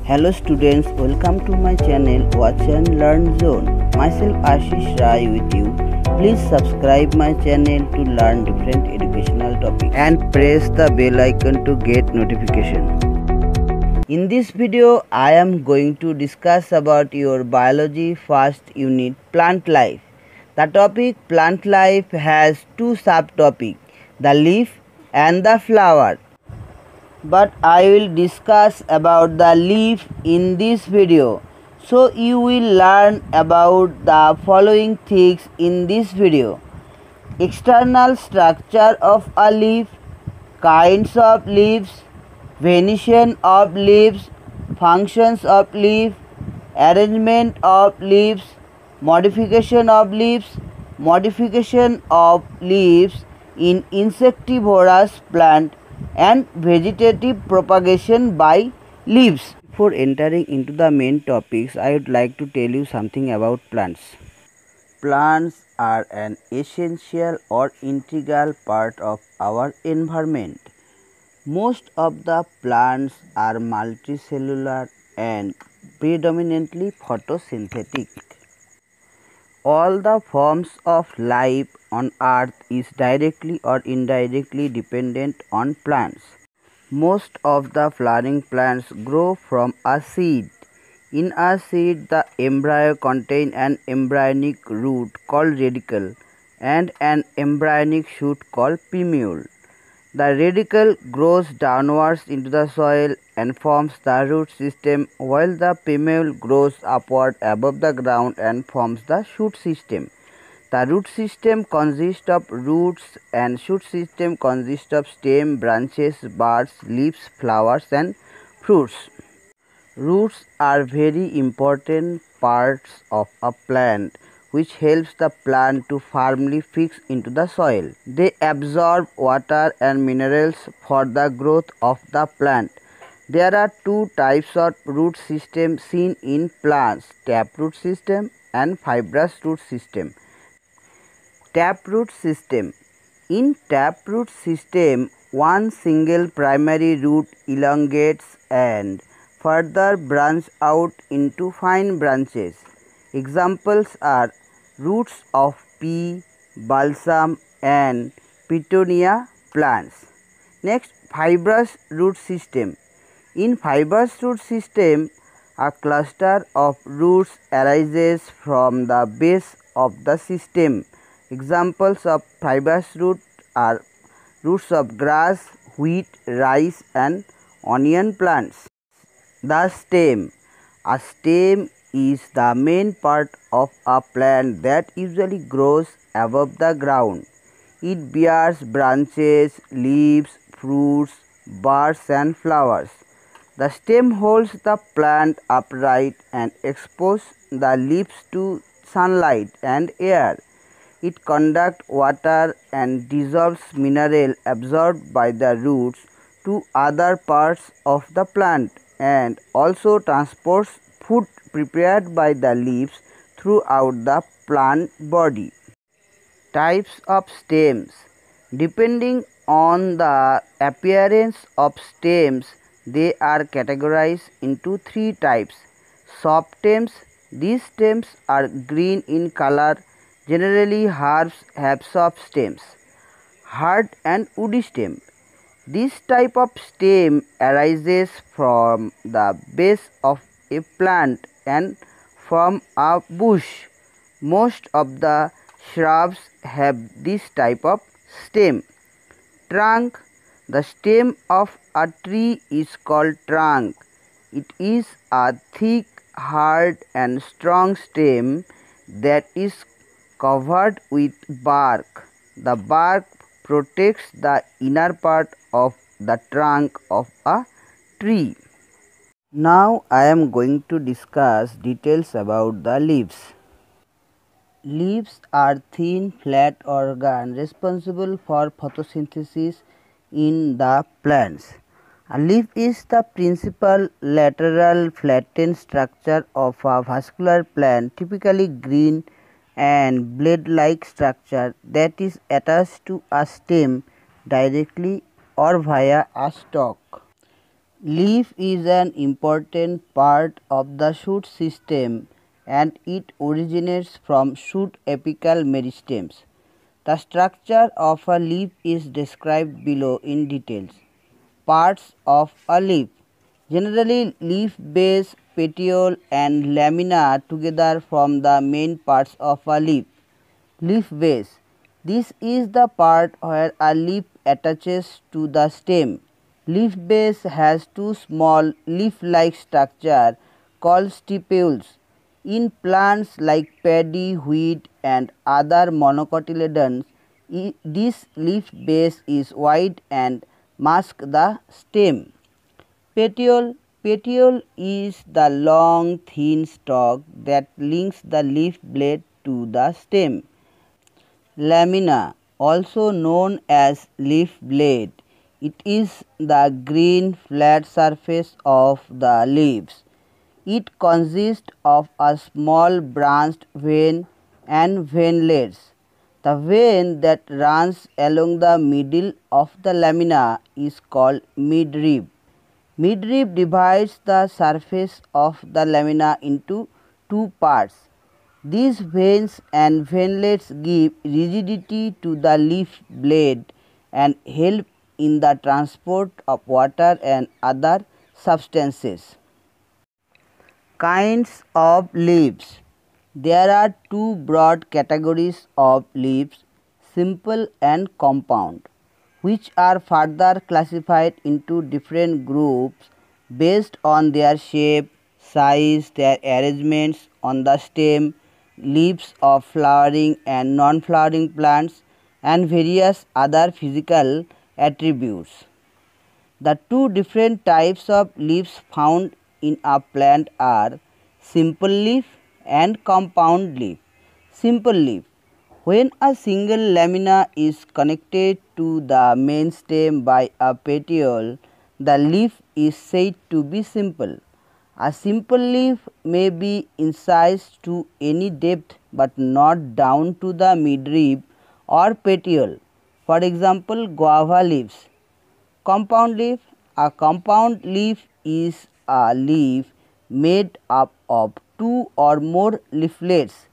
Hello students, welcome to my channel Watch and Learn Zone. Myself Ashish Rai with you. Please subscribe my channel to learn different educational topics and press the bell icon to get notification. In this video, I am going to discuss about your biology first unit, plant life. The topic plant life has two subtopics, the leaf and the flower. But I will discuss about the leaf in this video. So you will learn about the following things in this video. External structure of a leaf, kinds of leaves, venation of leaves, functions of leaf, arrangement of leaves, modification of leaves in insectivorous plant and vegetative propagation by leaves. Before entering into the main topics, I would like to tell you something about plants. Plants are an essential or integral part of our environment. Most of the plants are multicellular and predominantly photosynthetic. All the forms of life on earth is directly or indirectly dependent on plants. Most of the flowering plants grow from a seed. In a seed, the embryo contains an embryonic root called radicle and an embryonic shoot called plumule. The radicle grows downwards into the soil and forms the root system, while the plumule grows upward above the ground and forms the shoot system. The root system consists of roots and shoot system consists of stem, branches, buds, leaves, flowers and fruits. Roots are very important parts of a plant which helps the plant to firmly fix into the soil. They absorb water and minerals for the growth of the plant. There are two types of root system seen in plants, taproot system and fibrous root system. Taproot system. In taproot system, one single primary root elongates and further branch out into fine branches. Examples are roots of pea, balsam and petunia plants. Next, fibrous root system. In fibrous root system, a cluster of roots arises from the base of the system. Examples of fibrous root are roots of grass, wheat, rice and onion plants. The stem. A stem is the main part of a plant that usually grows above the ground. It bears branches, leaves, fruits, buds and flowers. The stem holds the plant upright and exposes the leaves to sunlight and air. It conducts water and dissolves mineral absorbed by the roots to other parts of the plant and also transports food prepared by the leaves throughout the plant body. Types of stems. Depending on the appearance of stems, they are categorized into three types. Soft stems. These stems are green in color. Generally, herbs have soft stems. Hard and woody stem. This type of stem arises from the base of a plant and from a bush. Most of the shrubs have this type of stem. Trunk. The stem of a tree is called trunk. It is a thick, hard and strong stem that is covered with bark. The bark protects the inner part of the trunk of a tree. Now I am going to discuss details about the leaves. Leaves are thin, flat organs responsible for photosynthesis in the plants. A leaf is the principal lateral flattened structure of a vascular plant, typically green and blade-like structure that is attached to a stem directly or via a stalk. Leaf is an important part of the shoot system and it originates from shoot apical meristems. The structure of a leaf is described below in details. Parts of a leaf. Generally, leaf base, petiole and lamina together form the main parts of a leaf. Leaf base. This is the part where a leaf attaches to the stem. Leaf base has two small leaf-like structure called stipules. In plants like paddy, wheat and other monocotyledons, this leaf base is wide and masks the stem. Petiole. Petiole is the long thin stalk that links the leaf blade to the stem. Lamina, also known as leaf blade, it is the green flat surface of the leaves. It consists of a small branched vein and veinlets. The vein that runs along the middle of the lamina is called midrib. Midrib divides the surface of the lamina into two parts. These veins and veinlets give rigidity to the leaf blade and help in the transport of water and other substances. Kinds of leaves. There are two broad categories of leaves, simple and compound, which are further classified into different groups based on their shape, size, their arrangements on the stem, leaves of flowering and non-flowering plants, and various other physical attributes. The two different types of leaves found in a plant are simple leaf and compound leaf. Simple leaf. When a single lamina is connected to the main stem by a petiole, the leaf is said to be simple. A simple leaf may be incised to any depth but not down to the midrib or petiole. For example, guava leaves. Compound leaf. A compound leaf is a leaf made up of two or more leaflets.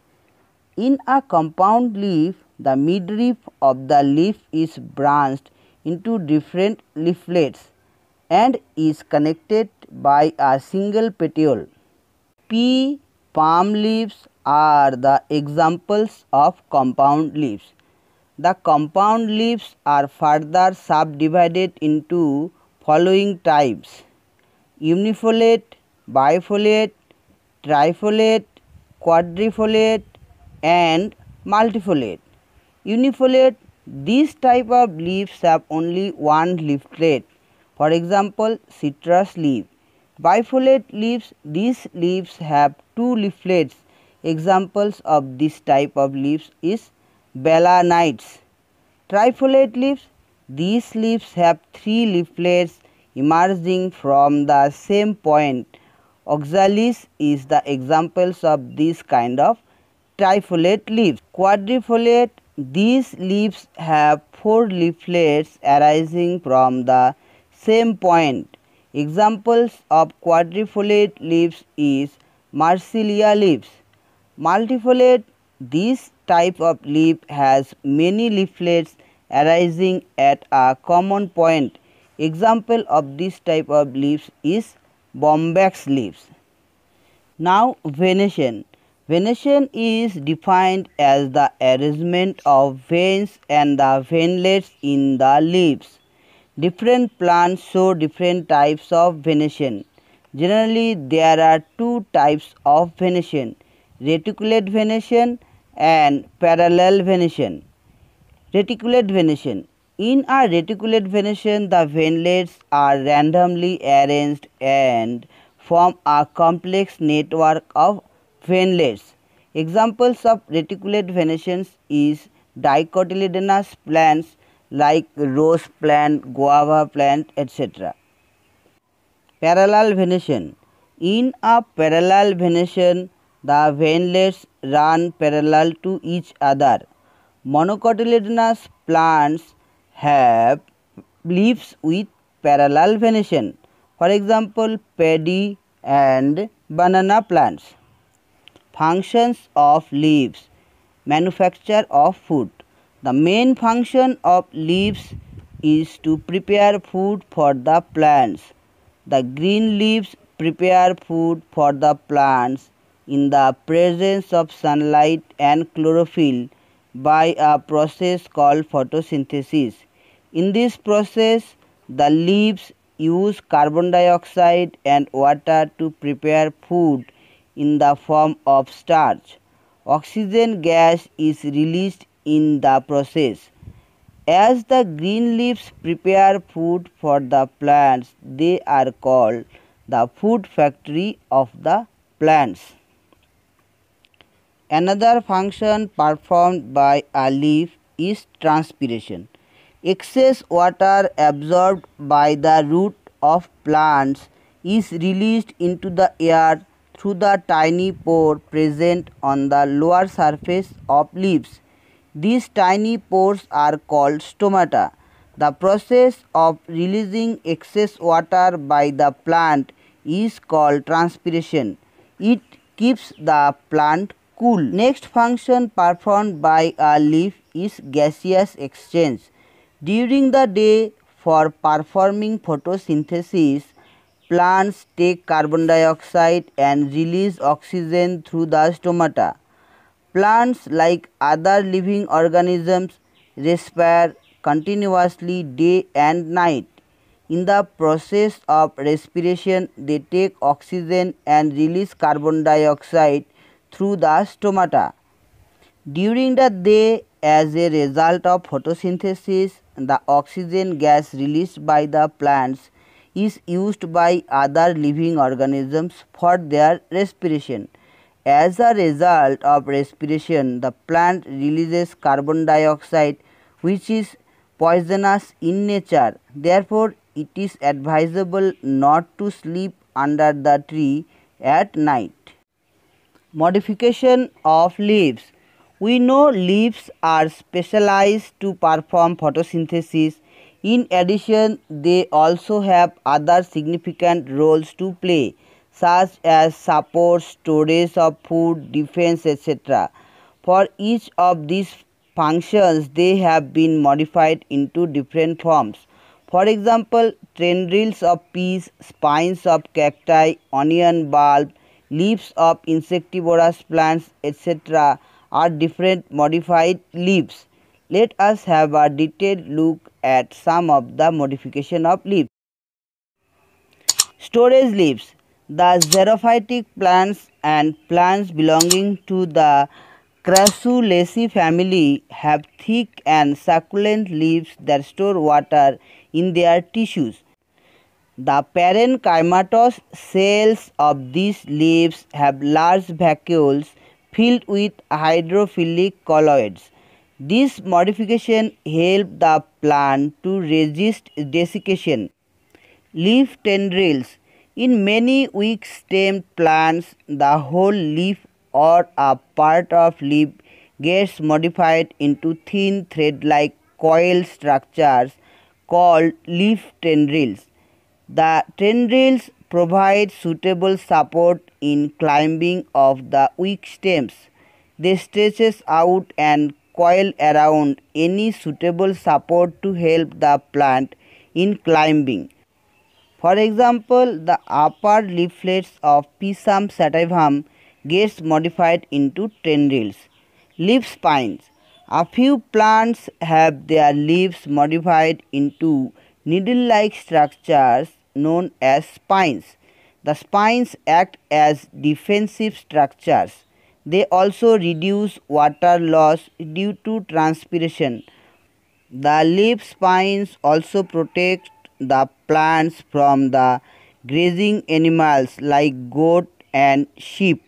In a compound leaf, the midrib of the leaf is branched into different leaflets and is connected by a single petiole. Pea, palm leaves are the examples of compound leaves. The compound leaves are further subdivided into following types: unifoliate, bifoliate, trifoliate, quadrifoliate and multifoliate. Unifoliate, these type of leaves have only one leaflet, for example citrus leaf. Bifoliate leaves, these leaves have two leaflets. Examples of this type of leaves is balanites. Trifoliate leaves, these leaves have three leaflets emerging from the same point. Oxalis is the examples of this kind of trifoliate leaves. Quadrifoliate, these leaves have four leaflets arising from the same point. Examples of quadrifoliate leaves is Marsilia leaves. Multifoliate, this type of leaf has many leaflets arising at a common point. Example of this type of leaves is Bombax leaves. Now venation. Venation is defined as the arrangement of veins and the veinlets in the leaves. Different plants show different types of venation. Generally, there are two types of venation: reticulate venation and parallel venation. Reticulate venation. In a reticulate venation, the veinlets are randomly arranged and form a complex network of veinlets. Examples of reticulate venations is dicotyledonous plants like rose plant, guava plant, etc. Parallel venation. In a parallel venation, the veinlets run parallel to each other. Monocotyledonous plants have leaves with parallel venation. For example, paddy and banana plants. Functions of leaves. Manufacture of food. The main function of leaves is to prepare food for the plants. The green leaves prepare food for the plants in the presence of sunlight and chlorophyll by a process called photosynthesis. In this process, the leaves use carbon dioxide and water to prepare food in the form of starch. Oxygen gas is released in the process. As the green leaves prepare food for the plants, they are called the food factory of the plants. Another function performed by a leaf is transpiration. Excess water absorbed by the root of plants is released into the air through the tiny pore present on the lower surface of leaves. These tiny pores are called stomata. The process of releasing excess water by the plant is called transpiration. It keeps the plant cool. Next function performed by a leaf is gaseous exchange. During the day, for performing photosynthesis, plants take carbon dioxide and release oxygen through the stomata. Plants, like other living organisms, respire continuously day and night. In the process of respiration, they take oxygen and release carbon dioxide through the stomata. During the day, as a result of photosynthesis, the oxygen gas released by the plants is used by other living organisms for their respiration. As a result of respiration, the plant releases carbon dioxide, which is poisonous in nature. Therefore, it is advisable not to sleep under the tree at night. Modification of leaves. We know leaves are specialized to perform photosynthesis. In addition, they also have other significant roles to play, such as support, storage of food, defense, etc. For each of these functions, they have been modified into different forms. For example, tendrils of peas, spines of cacti, onion bulb, leaves of insectivorous plants, etc. are different modified leaves. Let us have a detailed look at some of the modification of leaves. Storage leaves. The xerophytic plants and plants belonging to the Crassulaceae family have thick and succulent leaves that store water in their tissues. The parenchymatous cells of these leaves have large vacuoles filled with hydrophilic colloids. This modification helps the plant to resist desiccation. Leaf tendrils. In many weak-stemmed plants, the whole leaf or a part of leaf gets modified into thin thread-like coil structures called leaf tendrils. The tendrils provide suitable support in climbing of the weak stems. They stretch out and coil around any suitable support to help the plant in climbing. For example, the upper leaflets of Pisum sativum gets modified into tendrils. Leaf spines. A few plants have their leaves modified into needle-like structures known as spines. The spines act as defensive structures. They also reduce water loss due to transpiration. The leaf spines also protect the plants from the grazing animals like goat and sheep.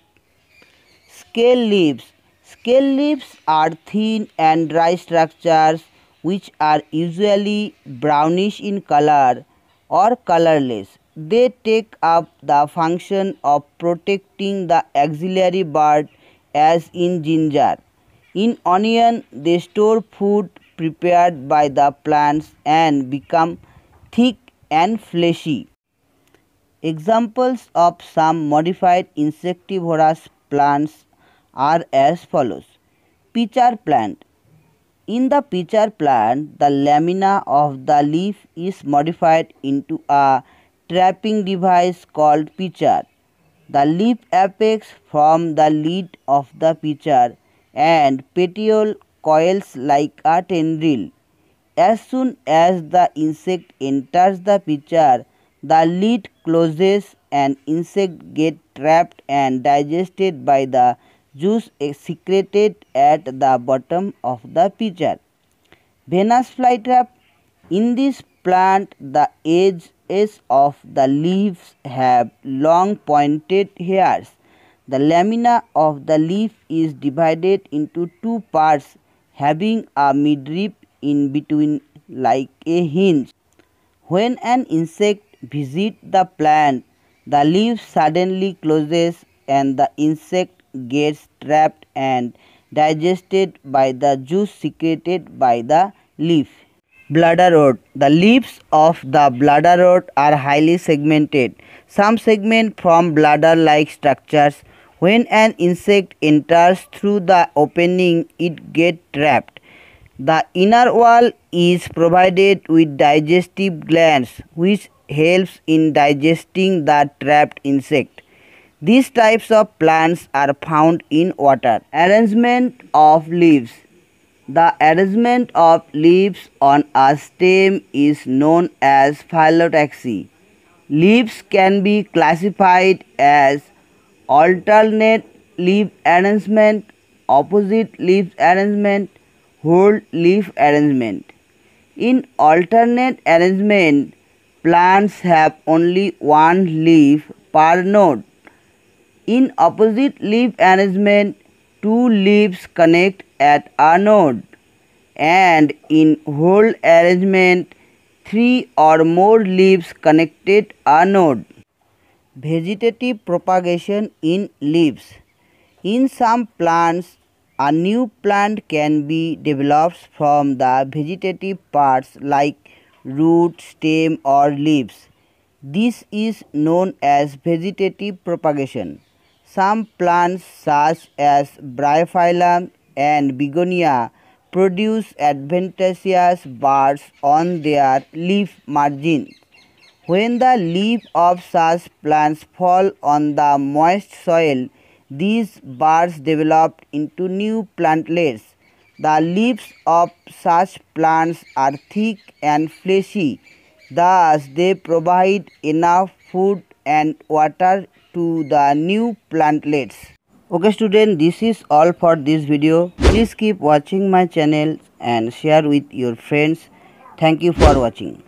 Scale leaves. Scale leaves are thin and dry structures which are usually brownish in color or colorless. They take up the function of protecting the axillary bud as in ginger. In onion, they store food prepared by the plants and become thick and fleshy. Examples of some modified insectivorous plants are as follows. Pitcher plant. In the pitcher plant, the lamina of the leaf is modified into a trapping device called pitcher. The leaf apex from the lid of the pitcher and petiole coils like a tendril. As soon as the insect enters the pitcher, the lid closes and insect get trapped and digested by the juice secreted at the bottom of the pitcher. Venus flytrap. In this plant, the edges of the leaves have long pointed hairs. The lamina of the leaf is divided into two parts, having a midrib in between like a hinge. When an insect visits the plant, the leaf suddenly closes and the insect gets trapped and digested by the juice secreted by the leaf. Bladder rod. The leaves of the bladder rod are highly segmented. Some segment from bladder-like structures. When an insect enters through the opening, it gets trapped. The inner wall is provided with digestive glands, which helps in digesting the trapped insect. These types of plants are found in water. Arrangement of leaves. The arrangement of leaves on a stem is known as phyllotaxy. Leaves can be classified as alternate leaf arrangement, opposite leaf arrangement, whole leaf arrangement. In alternate arrangement, plants have only one leaf per node. In opposite leaf arrangement, two leaves connect at a node, and in whole arrangement, three or more leaves connected a node. Vegetative propagation in leaves. In some plants, a new plant can be developed from the vegetative parts like root, stem or leaves. This is known as vegetative propagation. Some plants such as Bryophyllum and Begonia produce adventitious buds on their leaf margins. When the leaves of such plants fall on the moist soil, these buds develop into new plantlets. The leaves of such plants are thick and fleshy, thus they provide enough food and water to the new plantlets. Okay student, this is all for this video. Please keep watching my channel and share with your friends. Thank you for watching.